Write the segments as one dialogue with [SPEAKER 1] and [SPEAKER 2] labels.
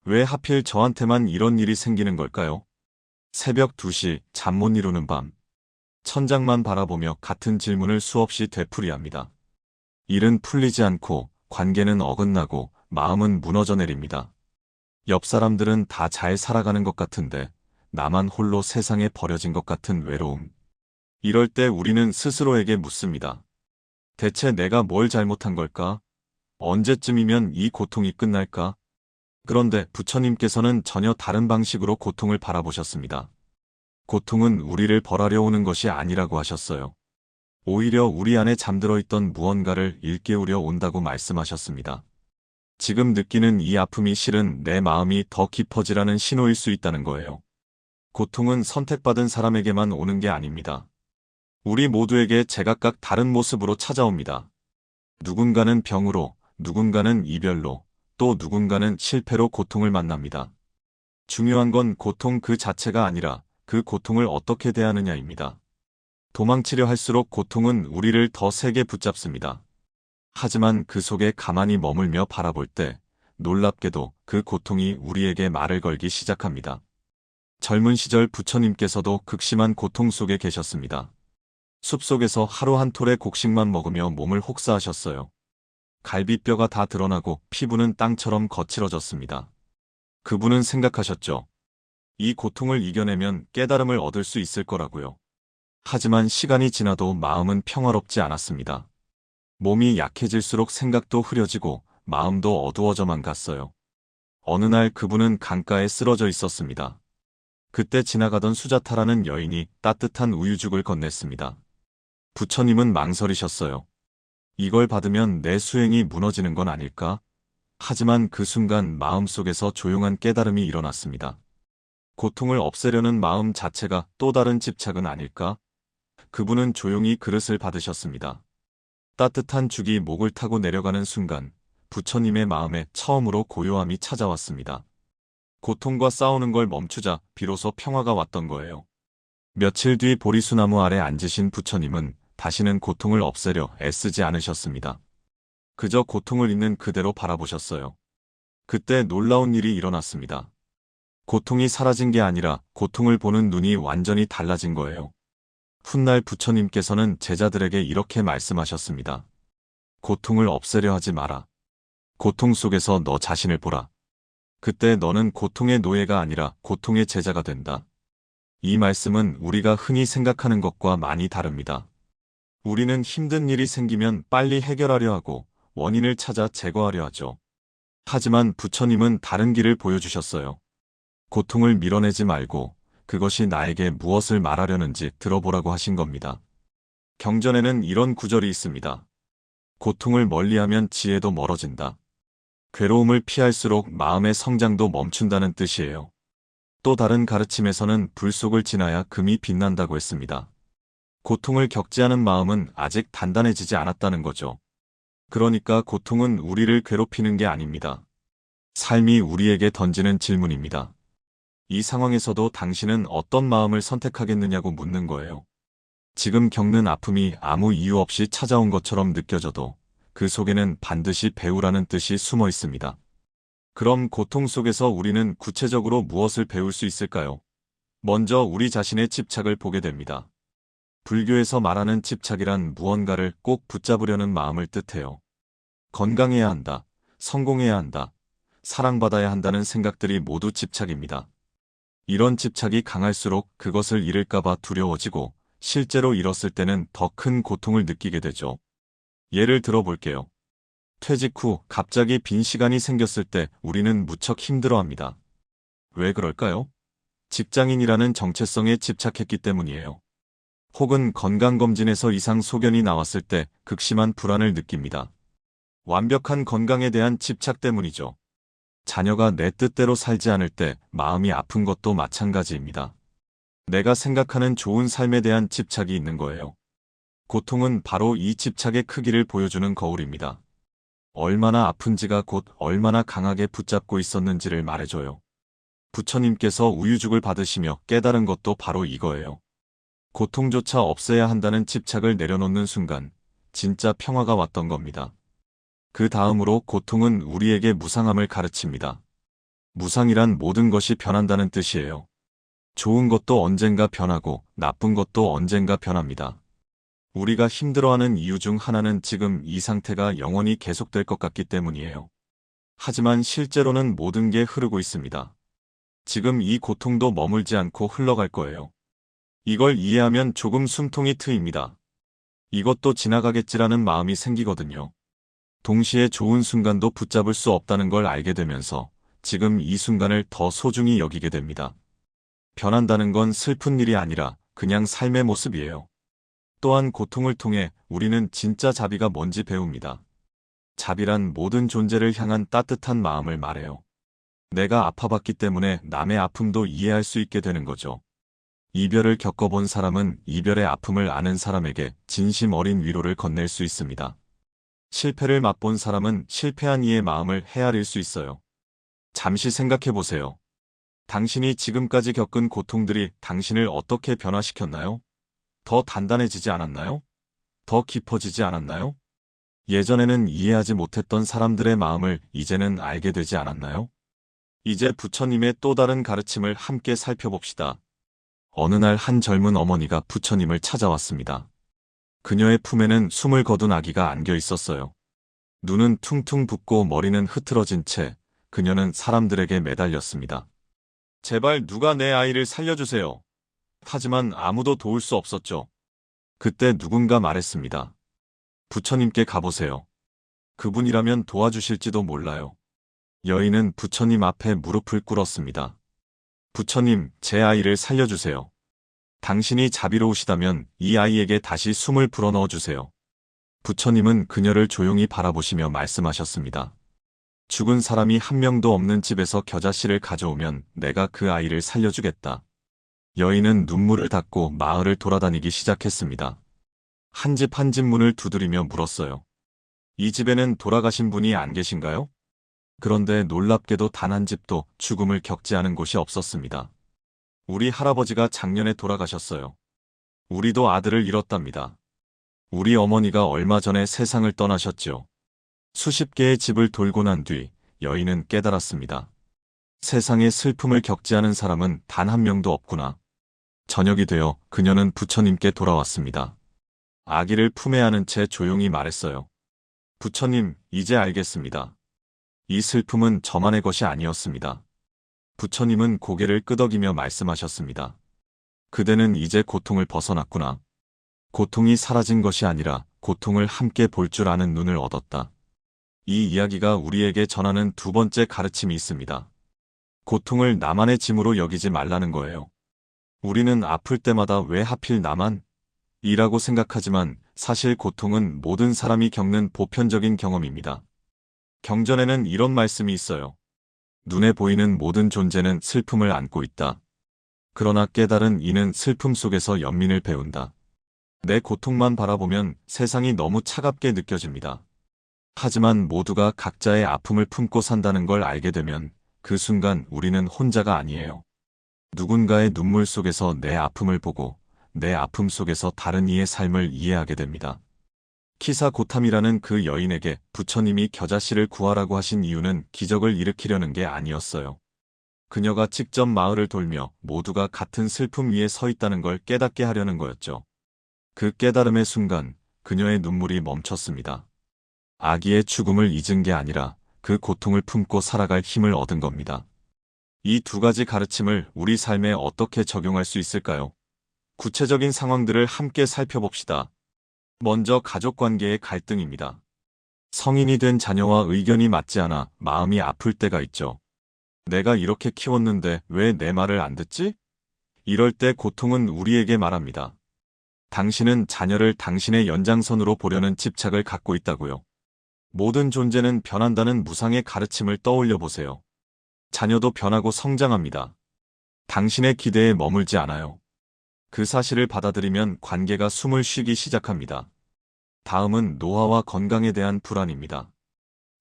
[SPEAKER 1] 왜 하필 저한테만 이런 일이 생기는 걸까요? 새벽 2시 잠 못 이루는 밤. 천장만 바라보며 같은 질문을 수없이 되풀이합니다. 일은 풀리지 않고 관계는 어긋나고 마음은 무너져 내립니다. 옆 사람들은 다 잘 살아가는 것 같은데 나만 홀로 세상에 버려진 것 같은 외로움. 이럴 때 우리는 스스로에게 묻습니다. 대체 내가 뭘 잘못한 걸까? 언제쯤이면 이 고통이 끝날까? 그런데 부처님께서는 전혀 다른 방식으로 고통을 바라보셨습니다. 고통은 우리를 벌하려 오는 것이 아니라고 하셨어요. 오히려 우리 안에 잠들어 있던 무언가를 일깨우려 온다고 말씀하셨습니다. 지금 느끼는 이 아픔이 실은 내 마음이 더 깊어지라는 신호일 수 있다는 거예요. 고통은 선택받은 사람에게만 오는 게 아닙니다. 우리 모두에게 제각각 다른 모습으로 찾아옵니다. 누군가는 병으로, 누군가는 이별로, 또 누군가는 실패로 고통을 만납니다. 중요한 건 고통 그 자체가 아니라 그 고통을 어떻게 대하느냐입니다. 도망치려 할수록 고통은 우리를 더 세게 붙잡습니다. 하지만 그 속에 가만히 머물며 바라볼 때 놀랍게도 그 고통이 우리에게 말을 걸기 시작합니다. 젊은 시절 부처님께서도 극심한 고통 속에 계셨습니다. 숲속에서 하루 한 톨의 곡식만 먹으며 몸을 혹사하셨어요. 갈비뼈가 다 드러나고 피부는 땅처럼 거칠어졌습니다. 그분은 생각하셨죠. 이 고통을 이겨내면 깨달음을 얻을 수 있을 거라고요. 하지만 시간이 지나도 마음은 평화롭지 않았습니다. 몸이 약해질수록 생각도 흐려지고 마음도 어두워져만 갔어요. 어느 날 그분은 강가에 쓰러져 있었습니다. 그때 지나가던 수자타라는 여인이 따뜻한 우유죽을 건넸습니다. 부처님은 망설이셨어요. 이걸 받으면 내 수행이 무너지는 건 아닐까? 하지만 그 순간 마음속에서 조용한 깨달음이 일어났습니다. 고통을 없애려는 마음 자체가 또 다른 집착은 아닐까? 그분은 조용히 그릇을 받으셨습니다. 따뜻한 죽이 목을 타고 내려가는 순간 부처님의 마음에 처음으로 고요함이 찾아왔습니다. 고통과 싸우는 걸 멈추자 비로소 평화가 왔던 거예요. 며칠 뒤 보리수나무 아래 앉으신 부처님은 다시는 고통을 없애려 애쓰지 않으셨습니다. 그저 고통을 있는 그대로 바라보셨어요. 그때 놀라운 일이 일어났습니다. 고통이 사라진 게 아니라 고통을 보는 눈이 완전히 달라진 거예요. 훗날 부처님께서는 제자들에게 이렇게 말씀하셨습니다. 고통을 없애려 하지 마라. 고통 속에서 너 자신을 보라. 그때 너는 고통의 노예가 아니라 고통의 제자가 된다. 이 말씀은 우리가 흔히 생각하는 것과 많이 다릅니다. 우리는 힘든 일이 생기면 빨리 해결하려 하고 원인을 찾아 제거하려 하죠. 하지만 부처님은 다른 길을 보여주셨어요. 고통을 밀어내지 말고 그것이 나에게 무엇을 말하려는지 들어보라고 하신 겁니다. 경전에는 이런 구절이 있습니다. 고통을 멀리하면 지혜도 멀어진다. 괴로움을 피할수록 마음의 성장도 멈춘다는 뜻이에요. 또 다른 가르침에서는 불 속을 지나야 금이 빛난다고 했습니다. 고통을 겪지 않은 마음은 아직 단단해지지 않았다는 거죠. 그러니까 고통은 우리를 괴롭히는 게 아닙니다. 삶이 우리에게 던지는 질문입니다. 이 상황에서도 당신은 어떤 마음을 선택하겠느냐고 묻는 거예요. 지금 겪는 아픔이 아무 이유 없이 찾아온 것처럼 느껴져도 그 속에는 반드시 배우라는 뜻이 숨어 있습니다. 그럼 고통 속에서 우리는 구체적으로 무엇을 배울 수 있을까요? 먼저 우리 자신의 집착을 보게 됩니다. 불교에서 말하는 집착이란 무언가를 꼭 붙잡으려는 마음을 뜻해요. 건강해야 한다, 성공해야 한다, 사랑받아야 한다는 생각들이 모두 집착입니다. 이런 집착이 강할수록 그것을 잃을까봐 두려워지고 실제로 잃었을 때는 더 큰 고통을 느끼게 되죠. 예를 들어 볼게요. 퇴직 후 갑자기 빈 시간이 생겼을 때 우리는 무척 힘들어합니다. 왜 그럴까요? 직장인이라는 정체성에 집착했기 때문이에요. 혹은 건강검진에서 이상 소견이 나왔을 때 극심한 불안을 느낍니다. 완벽한 건강에 대한 집착 때문이죠. 자녀가 내 뜻대로 살지 않을 때 마음이 아픈 것도 마찬가지입니다. 내가 생각하는 좋은 삶에 대한 집착이 있는 거예요. 고통은 바로 이 집착의 크기를 보여주는 거울입니다. 얼마나 아픈지가 곧 얼마나 강하게 붙잡고 있었는지를 말해줘요. 부처님께서 우유죽을 받으시며 깨달은 것도 바로 이거예요. 고통조차 없애야 한다는 집착을 내려놓는 순간 진짜 평화가 왔던 겁니다. 그 다음으로 고통은 우리에게 무상함을 가르칩니다. 무상이란 모든 것이 변한다는 뜻이에요. 좋은 것도 언젠가 변하고 나쁜 것도 언젠가 변합니다. 우리가 힘들어하는 이유 중 하나는 지금 이 상태가 영원히 계속될 것 같기 때문이에요. 하지만 실제로는 모든 게 흐르고 있습니다. 지금 이 고통도 머물지 않고 흘러갈 거예요. 이걸 이해하면 조금 숨통이 트입니다. 이것도 지나가겠지라는 마음이 생기거든요. 동시에 좋은 순간도 붙잡을 수 없다는 걸 알게 되면서 지금 이 순간을 더 소중히 여기게 됩니다. 변한다는 건 슬픈 일이 아니라 그냥 삶의 모습이에요. 또한 고통을 통해 우리는 진짜 자비가 뭔지 배웁니다. 자비란 모든 존재를 향한 따뜻한 마음을 말해요. 내가 아파봤기 때문에 남의 아픔도 이해할 수 있게 되는 거죠. 이별을 겪어본 사람은 이별의 아픔을 아는 사람에게 진심 어린 위로를 건넬 수 있습니다. 실패를 맛본 사람은 실패한 이의 마음을 헤아릴 수 있어요. 잠시 생각해 보세요. 당신이 지금까지 겪은 고통들이 당신을 어떻게 변화시켰나요? 더 단단해지지 않았나요? 더 깊어지지 않았나요? 예전에는 이해하지 못했던 사람들의 마음을 이제는 알게 되지 않았나요? 이제 부처님의 또 다른 가르침을 함께 살펴봅시다. 어느 날 한 젊은 어머니가 부처님을 찾아왔습니다. 그녀의 품에는 숨을 거둔 아기가 안겨 있었어요. 눈은 퉁퉁 붓고 머리는 흐트러진 채 그녀는 사람들에게 매달렸습니다. 제발 누가 내 아이를 살려주세요. 하지만 아무도 도울 수 없었죠. 그때 누군가 말했습니다. 부처님께 가보세요. 그분이라면 도와주실지도 몰라요. 여인은 부처님 앞에 무릎을 꿇었습니다. 부처님, 제 아이를 살려주세요. 당신이 자비로우시다면 이 아이에게 다시 숨을 불어넣어 주세요. 부처님은 그녀를 조용히 바라보시며 말씀하셨습니다. 죽은 사람이 한 명도 없는 집에서 겨자씨를 가져오면 내가 그 아이를 살려주겠다. 여인은 눈물을 닦고 마을을 돌아다니기 시작했습니다. 한 집 한 집 문을 두드리며 물었어요. 이 집에는 돌아가신 분이 안 계신가요? 그런데 놀랍게도 단 한 집도 죽음을 겪지 않은 곳이 없었습니다. 우리 할아버지가 작년에 돌아가셨어요. 우리도 아들을 잃었답니다. 우리 어머니가 얼마 전에 세상을 떠나셨죠. 수십 개의 집을 돌고 난 뒤 여인은 깨달았습니다. 세상에 슬픔을 겪지 않은 사람은 단 한 명도 없구나. 저녁이 되어 그녀는 부처님께 돌아왔습니다. 아기를 품에 안은 채 조용히 말했어요. 부처님, 이제 알겠습니다. 이 슬픔은 저만의 것이 아니었습니다. 부처님은 고개를 끄덕이며 말씀하셨습니다. 그대는 이제 고통을 벗어났구나. 고통이 사라진 것이 아니라 고통을 함께 볼 줄 아는 눈을 얻었다. 이 이야기가 우리에게 전하는 두 번째 가르침이 있습니다. 고통을 나만의 짐으로 여기지 말라는 거예요. 우리는 아플 때마다 왜 하필 나만? 이라고 생각하지만 사실 고통은 모든 사람이 겪는 보편적인 경험입니다. 경전에는 이런 말씀이 있어요. 눈에 보이는 모든 존재는 슬픔을 안고 있다. 그러나 깨달은 이는 슬픔 속에서 연민을 배운다. 내 고통만 바라보면 세상이 너무 차갑게 느껴집니다. 하지만 모두가 각자의 아픔을 품고 산다는 걸 알게 되면 그 순간 우리는 혼자가 아니에요. 누군가의 눈물 속에서 내 아픔을 보고 내 아픔 속에서 다른 이의 삶을 이해하게 됩니다. 키사 고탐이라는 그 여인에게 부처님이 겨자씨를 구하라고 하신 이유는 기적을 일으키려는 게 아니었어요. 그녀가 직접 마을을 돌며 모두가 같은 슬픔 위에 서 있다는 걸 깨닫게 하려는 거였죠. 그 깨달음의 순간 그녀의 눈물이 멈췄습니다. 아기의 죽음을 잊은 게 아니라 그 고통을 품고 살아갈 힘을 얻은 겁니다. 이 두 가지 가르침을 우리 삶에 어떻게 적용할 수 있을까요? 구체적인 상황들을 함께 살펴봅시다. 먼저 가족관계의 갈등입니다. 성인이 된 자녀와 의견이 맞지 않아 마음이 아플 때가 있죠. 내가 이렇게 키웠는데 왜 내 말을 안 듣지? 이럴 때 고통은 우리에게 말합니다. 당신은 자녀를 당신의 연장선으로 보려는 집착을 갖고 있다고요. 모든 존재는 변한다는 무상의 가르침을 떠올려 보세요. 자녀도 변하고 성장합니다. 당신의 기대에 머물지 않아요. 그 사실을 받아들이면 관계가 숨을 쉬기 시작합니다. 다음은 노화와 건강에 대한 불안입니다.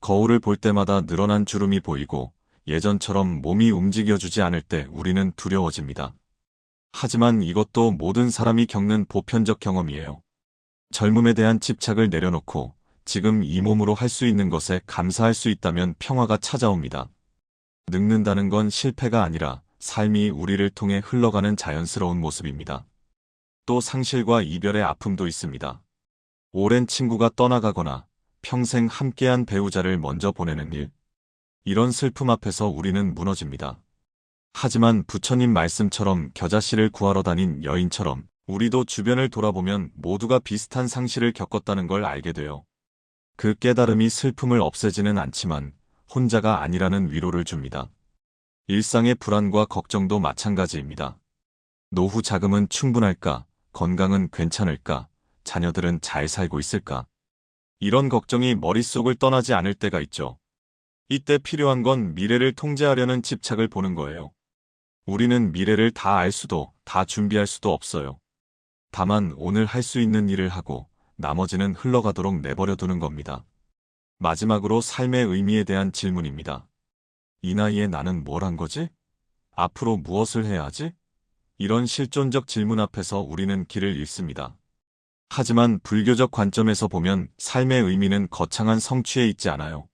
[SPEAKER 1] 거울을 볼 때마다 늘어난 주름이 보이고 예전처럼 몸이 움직여주지 않을 때 우리는 두려워집니다. 하지만 이것도 모든 사람이 겪는 보편적 경험이에요. 젊음에 대한 집착을 내려놓고 지금 이 몸으로 할 수 있는 것에 감사할 수 있다면 평화가 찾아옵니다. 늙는다는 건 실패가 아니라 삶이 우리를 통해 흘러가는 자연스러운 모습입니다. 또 상실과 이별의 아픔도 있습니다. 오랜 친구가 떠나가거나 평생 함께한 배우자를 먼저 보내는 일. 이런 슬픔 앞에서 우리는 무너집니다. 하지만 부처님 말씀처럼 겨자씨를 구하러 다닌 여인처럼 우리도 주변을 돌아보면 모두가 비슷한 상실을 겪었다는 걸 알게 돼요. 그 깨달음이 슬픔을 없애지는 않지만 혼자가 아니라는 위로를 줍니다. 일상의 불안과 걱정도 마찬가지입니다. 노후 자금은 충분할까? 건강은 괜찮을까? 자녀들은 잘 살고 있을까? 이런 걱정이 머릿속을 떠나지 않을 때가 있죠. 이때 필요한 건 미래를 통제하려는 집착을 보는 거예요. 우리는 미래를 다 알 수도, 다 준비할 수도 없어요. 다만 오늘 할 수 있는 일을 하고 나머지는 흘러가도록 내버려 두는 겁니다. 마지막으로 삶의 의미에 대한 질문입니다. 이 나이에 나는 뭘 한 거지? 앞으로 무엇을 해야 하지? 이런 실존적 질문 앞에서 우리는 길을 잃습니다. 하지만 불교적 관점에서 보면 삶의 의미는 거창한 성취에 있지 않아요.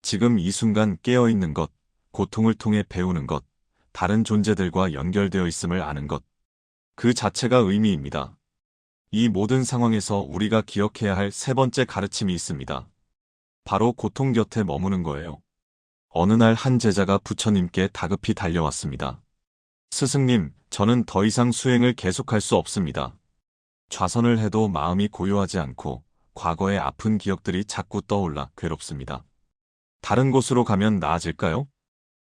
[SPEAKER 1] 지금 이 순간 깨어있는 것, 고통을 통해 배우는 것, 다른 존재들과 연결되어 있음을 아는 것. 그 자체가 의미입니다. 이 모든 상황에서 우리가 기억해야 할 세 번째 가르침이 있습니다. 바로 고통 곁에 머무는 거예요. 어느 날 한 제자가 부처님께 다급히 달려왔습니다. 스승님, 저는 더 이상 수행을 계속할 수 없습니다. 좌선을 해도 마음이 고요하지 않고 과거의 아픈 기억들이 자꾸 떠올라 괴롭습니다. 다른 곳으로 가면 나아질까요?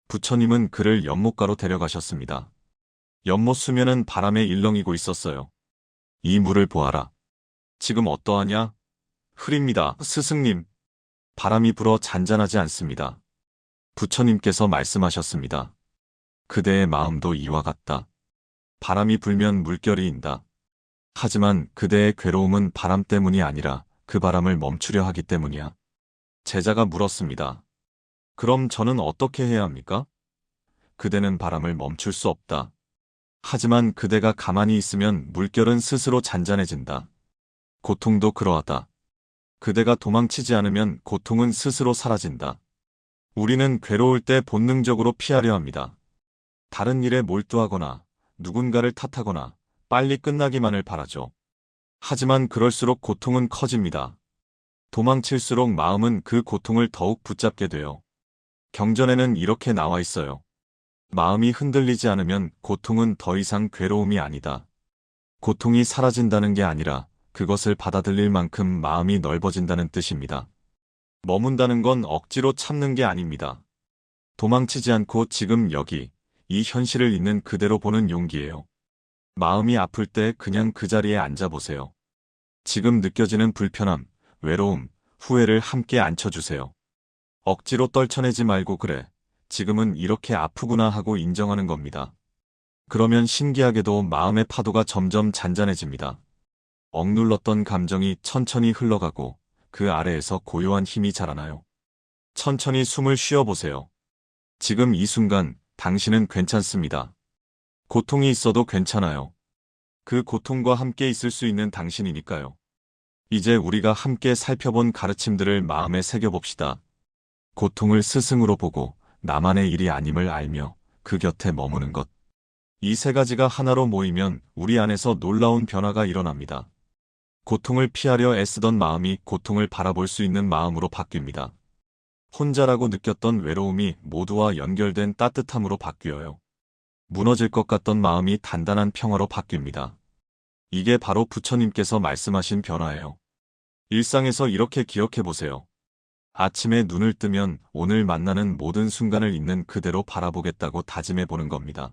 [SPEAKER 1] 부처님은 그를 연못가로 데려가셨습니다. 연못 수면은 바람에 일렁이고 있었어요. 이 물을 보아라. 지금 어떠하냐? 흐립니다, 스승님. 바람이 불어 잔잔하지 않습니다. 부처님께서 말씀하셨습니다. 그대의 마음도 이와 같다. 바람이 불면 물결이 인다. 하지만 그대의 괴로움은 바람 때문이 아니라 그 바람을 멈추려 하기 때문이야. 제자가 물었습니다. 그럼 저는 어떻게 해야 합니까? 그대는 바람을 멈출 수 없다. 하지만 그대가 가만히 있으면 물결은 스스로 잔잔해진다. 고통도 그러하다. 그대가 도망치지 않으면 고통은 스스로 사라진다. 우리는 괴로울 때 본능적으로 피하려 합니다. 다른 일에 몰두하거나 누군가를 탓하거나 빨리 끝나기만을 바라죠. 하지만 그럴수록 고통은 커집니다. 도망칠수록 마음은 그 고통을 더욱 붙잡게 돼요. 경전에는 이렇게 나와 있어요. 마음이 흔들리지 않으면 고통은 더 이상 괴로움이 아니다. 고통이 사라진다는 게 아니라 그것을 받아들일 만큼 마음이 넓어진다는 뜻입니다. 머문다는 건 억지로 참는 게 아닙니다. 도망치지 않고 지금 여기, 이 현실을 있는 그대로 보는 용기예요. 마음이 아플 때 그냥 그 자리에 앉아보세요. 지금 느껴지는 불편함, 외로움, 후회를 함께 앉혀주세요. 억지로 떨쳐내지 말고 그래, 지금은 이렇게 아프구나 하고 인정하는 겁니다. 그러면 신기하게도 마음의 파도가 점점 잔잔해집니다. 억눌렀던 감정이 천천히 흘러가고 그 아래에서 고요한 힘이 자라나요. 천천히 숨을 쉬어보세요. 지금 이 순간 당신은 괜찮습니다. 고통이 있어도 괜찮아요. 그 고통과 함께 있을 수 있는 당신이니까요. 이제 우리가 함께 살펴본 가르침들을 마음에 새겨봅시다. 고통을 스승으로 보고 나만의 일이 아님을 알며 그 곁에 머무는 것. 이 세 가지가 하나로 모이면 우리 안에서 놀라운 변화가 일어납니다. 고통을 피하려 애쓰던 마음이 고통을 바라볼 수 있는 마음으로 바뀝니다. 혼자라고 느꼈던 외로움이 모두와 연결된 따뜻함으로 바뀌어요. 무너질 것 같던 마음이 단단한 평화로 바뀝니다. 이게 바로 부처님께서 말씀하신 변화예요. 일상에서 이렇게 기억해보세요. 아침에 눈을 뜨면 오늘 만나는 모든 순간을 있는 그대로 바라보겠다고 다짐해보는 겁니다.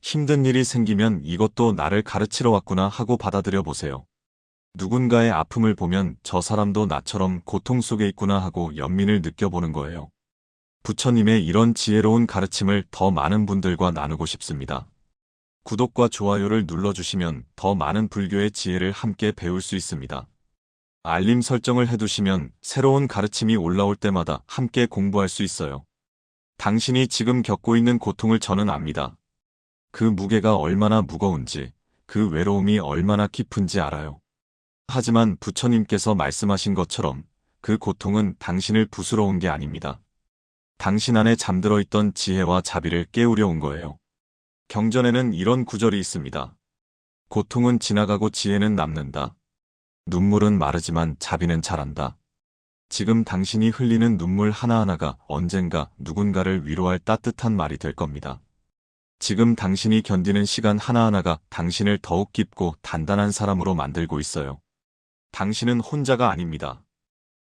[SPEAKER 1] 힘든 일이 생기면 이것도 나를 가르치러 왔구나 하고 받아들여 보세요. 누군가의 아픔을 보면 저 사람도 나처럼 고통 속에 있구나 하고 연민을 느껴보는 거예요. 부처님의 이런 지혜로운 가르침을 더 많은 분들과 나누고 싶습니다. 구독과 좋아요를 눌러주시면 더 많은 불교의 지혜를 함께 배울 수 있습니다. 알림 설정을 해두시면 새로운 가르침이 올라올 때마다 함께 공부할 수 있어요. 당신이 지금 겪고 있는 고통을 저는 압니다. 그 무게가 얼마나 무거운지, 그 외로움이 얼마나 깊은지 알아요. 하지만 부처님께서 말씀하신 것처럼 그 고통은 당신을 부수러 온 게 아닙니다. 당신 안에 잠들어 있던 지혜와 자비를 깨우려 온 거예요. 경전에는 이런 구절이 있습니다. 고통은 지나가고 지혜는 남는다. 눈물은 마르지만 자비는 자란다. 지금 당신이 흘리는 눈물 하나하나가 언젠가 누군가를 위로할 따뜻한 말이 될 겁니다. 지금 당신이 견디는 시간 하나하나가 당신을 더욱 깊고 단단한 사람으로 만들고 있어요. 당신은 혼자가 아닙니다.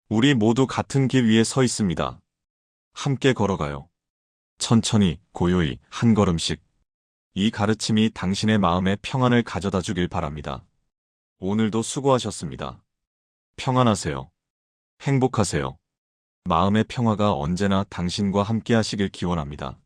[SPEAKER 1] 우리 모두 같은 길 위에 서 있습니다. 함께 걸어가요. 천천히, 고요히, 한 걸음씩. 이 가르침이 당신의 마음에 평안을 가져다 주길 바랍니다. 오늘도 수고하셨습니다. 평안하세요. 행복하세요. 마음의 평화가 언제나 당신과 함께 하시길 기원합니다.